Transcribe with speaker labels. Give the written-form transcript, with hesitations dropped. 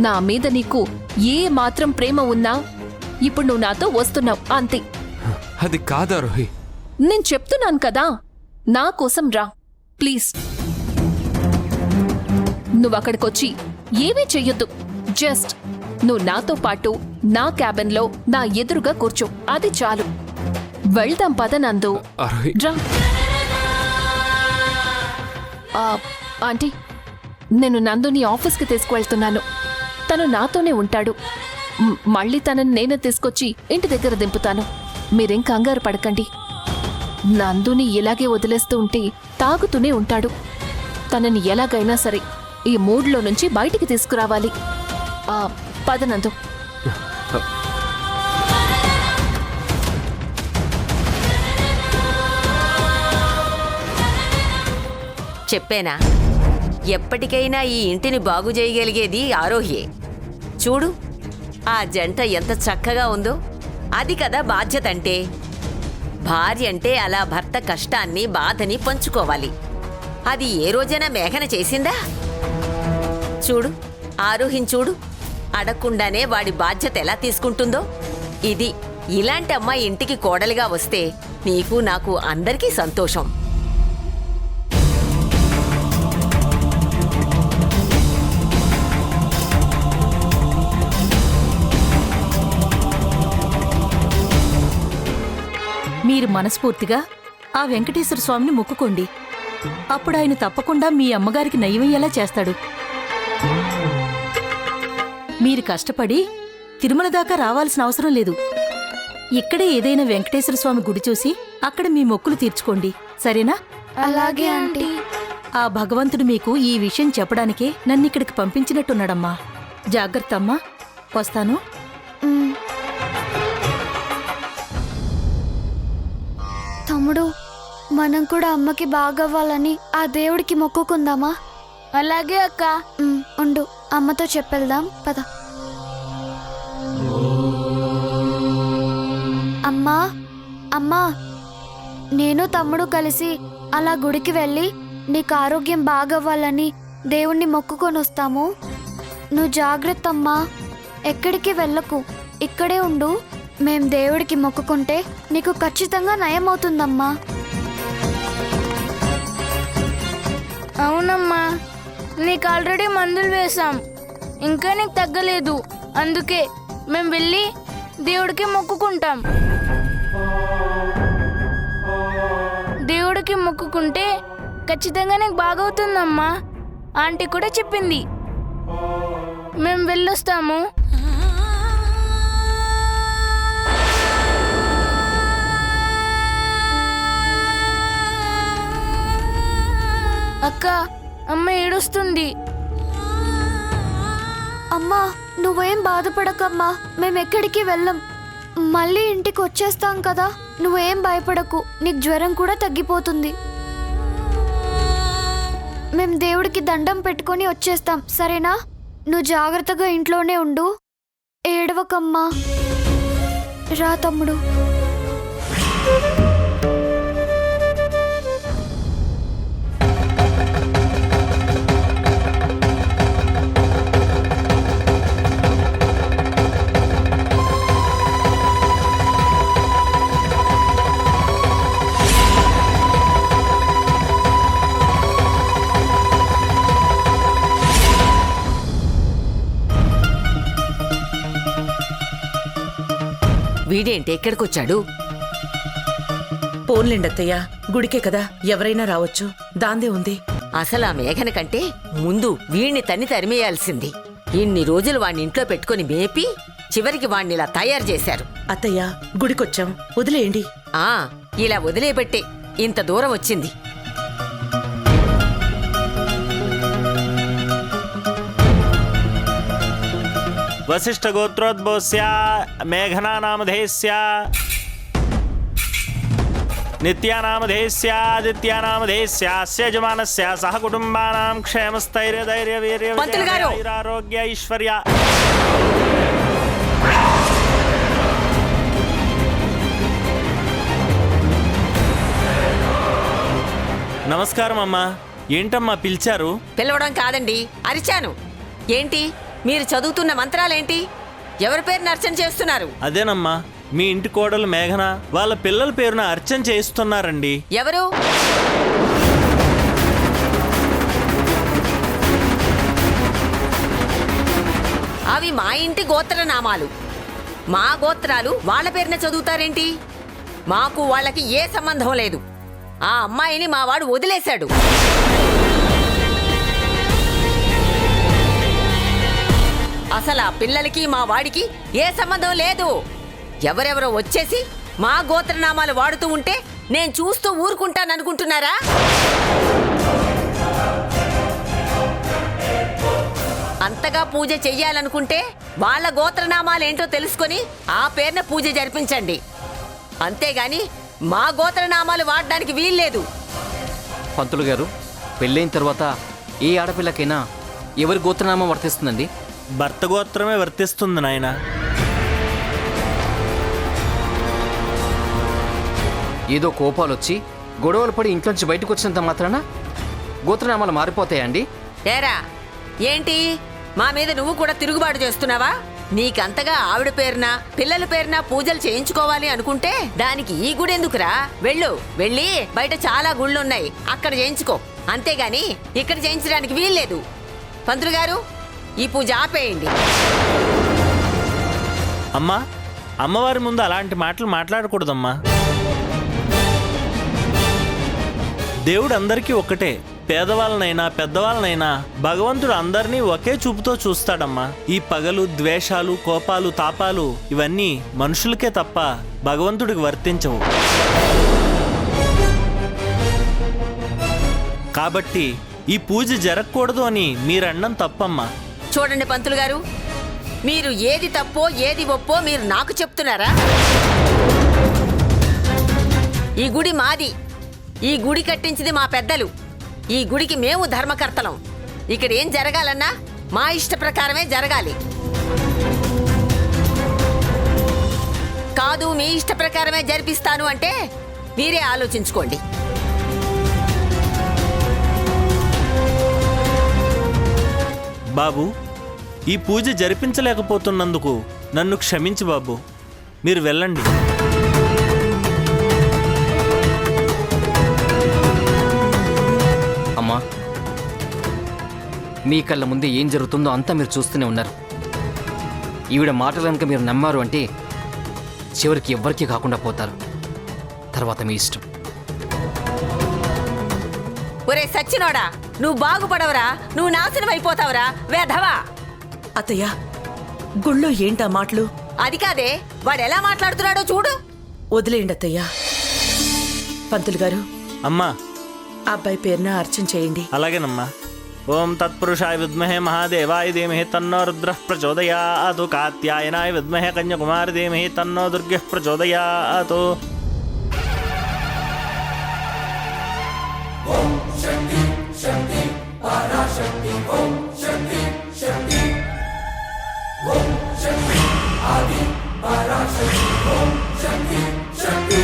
Speaker 1: నా మీద నీకు ఏ మాత్రం ప్రేమ ఉన్నా ఇప్పుడు నువ్వు నాతో వస్తున్నావు అంతే.
Speaker 2: అది కాదు ఆరోహి.
Speaker 1: నేను చెప్తున్నాను కదా, నా కోసం రా ప్లీజ్. నువ్వు అక్కడికొచ్చి ఏమీ చెయ్యొద్దు. జస్ట్ నువ్వు నాతో పాటు నా క్యాబిన్లో నా ఎదురుగా కూర్చో, అది చాలు. వెళ్దాం పద నందు.
Speaker 2: ఆరోహి.
Speaker 1: రా. ఆంటీ, నేను నందుని ఆఫీస్కి తీసుకువెళ్తున్నాను. తను నాతోనే ఉంటాడు. మళ్ళీ తనని నేనే తీసుకొచ్చి ఇంటి దగ్గర దింపుతాను. మీరేం కంగారు పడకండి. నందుని ఇలాగే వదిలేస్తూ ఉంటే తాగుతూనే ఉంటాడు. తనని ఎలాగైనా సరే ఈ మూడ్లో నుంచి బయటికి తీసుకురావాలి. పద నందు.
Speaker 3: చెప్పేనా, ఎప్పటికైనా ఈ ఇంటిని బాగు చేయగలిగేది ఆరోహ్యే. చూడు, ఆ జంట ఎంత చక్కగా ఉందో. అది కదా బాధ్యత అంటే. భార్య అంటే అలా భర్త కష్టాన్ని బాధని పంచుకోవాలి. అది ఏ రోజైనా మేఘన చేసిందా? చూడు, ఆరోహిని చూడు, అడగకుండానే వాడి బాధ్యత ఎలా తీసుకుంటుందో. ఇలాంటి అమ్మాయి ఇంటికి కోడలిగా వస్తే నీకు నాకు అందరికీ సంతోషం.
Speaker 4: మీరు మనస్ఫూర్తిగా ఆ వెంకటేశ్వర స్వామిని మొక్కుకోండి. అప్పుడు ఆయన తప్పకుండా మీ అమ్మగారికి నయమయ్యేలా చేస్తాడు. మీరు కష్టపడి తిరుమల దాకా రావాల్సిన అవసరం లేదు. ఇక్కడే ఏదైనా వెంకటేశ్వర స్వామి గుడి చూసి అక్కడ మీ మొక్కులు తీర్చుకోండి, సరేనా?
Speaker 5: అలాగే ఆంటీ.
Speaker 4: ఆ భగవంతుడు మీకు ఈ విషయం చెప్పడానికే నన్నిక్కడికి పంపించినట్టున్నాడమ్మా. జాగ్రత్త అమ్మా, వస్తాను.
Speaker 5: తమ్ముడు, మనం కూడా అమ్మకి బాగవ్వాలని ఆ దేవుడికి మొక్కుకుందామా? అలాగే అక్క. ఉండు, అమ్మతో చెప్పెళ్దాం పద. అమ్మా, అమ్మా, నేను తమ్ముడు కలిసి అలా గుడికి వెళ్ళి నీకు ఆరోగ్యం బాగవ్వాలని దేవుణ్ణి మొక్కుకొని వస్తాము. నువ్వు జాగ్రత్త అమ్మా, ఎక్కడికి వెళ్ళకు, ఇక్కడే ఉండు. మేం దేవుడికి మొక్కుకుంటే నీకు ఖచ్చితంగా నయం అవుతుందమ్మా.
Speaker 6: అవునమ్మా, నీకు ఆల్రెడీ మందులు వేశాం, ఇంకా నీకు తగ్గలేదు. అందుకే మేం వెళ్ళి దేవుడికి మొక్కుకుంటాం. దేవుడికి మొక్కుకుంటే ఖచ్చితంగా నీకు బాగవుతుందమ్మా. ఆంటీ కూడా చెప్పింది. మేం వెళ్ళొస్తాము. అక్క, అమ్మ ఏడుస్తుంది.
Speaker 5: అమ్మా, నువ్వేం బాధపడకమ్మా, మేమెక్కడికి వెళ్ళం. మళ్ళీ ఇంటికి వచ్చేస్తాం కదా, నువ్వేం భయపడకు. నీకు జ్వరం కూడా తగ్గిపోతుంది. మేం దేవుడికి దండం పెట్టుకొని వచ్చేస్తాం, సరేనా? నువ్వు జాగ్రత్తగా ఇంట్లోనే ఉండు, ఏడవకమ్మా. రా తమ్ముడు.
Speaker 3: వీడేంటి ఎక్కడికొచ్చాడు?
Speaker 7: పోన్లేండత్తయ్య, గుడికే కదా, ఎవరైనా రావచ్చు, దాందే ఉంది.
Speaker 3: అసలు ఆ మేఘన కంటే ముందు వీణ్ణి తరిమేయాల్సింది. ఇన్ని రోజులు వాణ్ణి ఇంట్లో పెట్టుకుని మేపి చివరికి వాణ్ణి ఇలా తయారు చేశారు.
Speaker 7: అత్తయ్య, గుడికొచ్చాం, వదిలేయండి.
Speaker 3: ఇలా వదిలేబట్టే ఇంత దూరం వచ్చింది.
Speaker 8: वसिष्ठ गोत्रोद्भवस्य मेघना नामधेयस्य नित्या नामधेयस्य आदित्या नामधेयस्य अस्य यजमानस्य सह कुटुंबानां क्षेमस्थैर्य धैर्य वीर्य आरोग्य ऐश्वर्य. నమస్కారం అమ్మా. ఏంటమ్మా పిలిచారు?
Speaker 3: పిలవడం కాదండి, అరిచాను. ఏంటి మీరు చదువుతున్న మంత్రాలేంటి? ఎవరి పేరున అర్చన చేస్తున్నారు?
Speaker 8: అదేనమ్మా, మీ ఇంటి కోడలు మేఘన వాళ్ళ పిల్లల పేరున అర్చన చేయిస్తున్నారండి.
Speaker 3: ఎవరు? అవి మా ఇంటి గోత్రనామాలు. మా గోత్రాలు వాళ్ళ పేరున చదువుతారేంటి? మాకు వాళ్ళకి ఏ సంబంధం లేదు. ఆ అమ్మాయిని మా వాడు వదిలేశాడు. అసలు ఆ పిల్లలకి మా వాడికి ఏ సంబంధం లేదు. ఎవరెవరో వచ్చేసి మా గోత్రనామాలు వాడుతూ ఉంటే నేను చూస్తూ ఊరుకుంటాననుకుంటున్నారా? అంతగా పూజ చెయ్యాలనుకుంటే వాళ్ళ గోత్రనామాలేంటో తెలుసుకొని ఆ పేరున పూజ జరిపించండి. అంతేగాని మా గోత్రనామాలు వాడడానికి వీల్లేదు.
Speaker 9: పంతులు గారు, పెళ్ళైన తర్వాత ఏ ఆడపిల్లకైనా ఎవరి గోత్రనామం వర్తిస్తుందండి?
Speaker 8: భర్త గోత్రమే వర్తిస్తుంది నాయన.
Speaker 9: ఏదో కోపాలు వచ్చి గొడవలు పడి ఇంట్లోంచి బయటకు వచ్చినంత మాత్రాన గోత్రనామాలు మారిపోతాయండి?
Speaker 3: ఏరా, ఏంటి మా మీద నువ్వు కూడా తిరుగుబాటు చేస్తున్నావా? నీకంతగా ఆవిడ పేరున పిల్లల పేరున పూజలు చేయించుకోవాలి అనుకుంటే దానికి ఈ గుడి ఎందుకురా? వెళ్ళి బయట చాలా గుళ్ళున్నాయి, అక్కడ చేయించుకో. అంతేగాని ఇక్కడ చేయించడానికి వీల్లేదు. పంతులు గారు, ఈ పూజ ఆపేయండి.
Speaker 8: అమ్మా, అమ్మవారి ముందు అలాంటి మాటలు మాట్లాడకూడదమ్మా. దేవుడు అందరికీ ఒక్కటే. పేదవాళ్ళనైనా పెద్దవాళ్ళనైనా భగవంతుడు అందరినీ ఒకే చూపుతో చూస్తాడమ్మా. ఈ పగలు, ద్వేషాలు, కోపాలు, తాపాలు ఇవన్నీ మనుషులకే తప్ప భగవంతుడికి వర్తించవు. కాబట్టి ఈ పూజ జరగకూడదు అని మీరన్నం తప్పమ్మా.
Speaker 3: చూడండి పంతులు గారు, మీరు ఏది తప్పో ఏది ఒప్పో మీరు నాకు చెప్తున్నారా? ఈ గుడి మాది. ఈ గుడి కట్టించింది మా పెద్దలు. ఈ గుడికి మేము ధర్మకర్తలం. ఇక్కడ ఏం జరగాలన్నా మా ఇష్ట ప్రకారమే జరగాలి. కాదు మీ ఇష్ట ప్రకారమే జరిపిస్తాను అంటే మీరే ఆలోచించుకోండి.
Speaker 8: బాబు, ఈ పూజ జరిపించలేకపోతున్నందుకు నన్ను క్షమించు బాబు. మీరు వెళ్ళండి.
Speaker 9: అమ్మా, మీ కళ్ళ ముందే ఏం జరుగుతుందో అంతా మీరు చూస్తూనే ఉన్నారు. ఈవిడ మాటలు కనుక మీరు నమ్మారు అంటే చివరికి ఎవ్వరికీ కాకుండా పోతారు. తర్వాత మీ ఇష్టం.
Speaker 3: ఒరే సచ్చినోడా, నువ్వు బాగుపడవరా? నువ్వు నాశనం అయిపోతావురా వేధవా!
Speaker 7: అత్తయ్య, గుళ్ళో ఏంటా మాటలు?
Speaker 3: అది కాదే, వాడు ఎలా మాట్లాడుతున్నాడో చూడు.
Speaker 7: వదిలేయండి అత్తయ్య. పంతులు గారు,
Speaker 8: అమ్మా,
Speaker 7: అబ్బాయి పేరున అర్చన చేయండి.
Speaker 8: అలాగేనమ్మా. ఓం తత్పురుషాయ విద్మహే మహాదేవాయ ధీమహి తన్నో రుద్రః ప్రచోదయాతు. కాత్యాయనాయ విద్మహే కన్యాకుమారి ధీమహి తన్నో దుర్గః ప్రచోదయాతు.
Speaker 10: శక్తి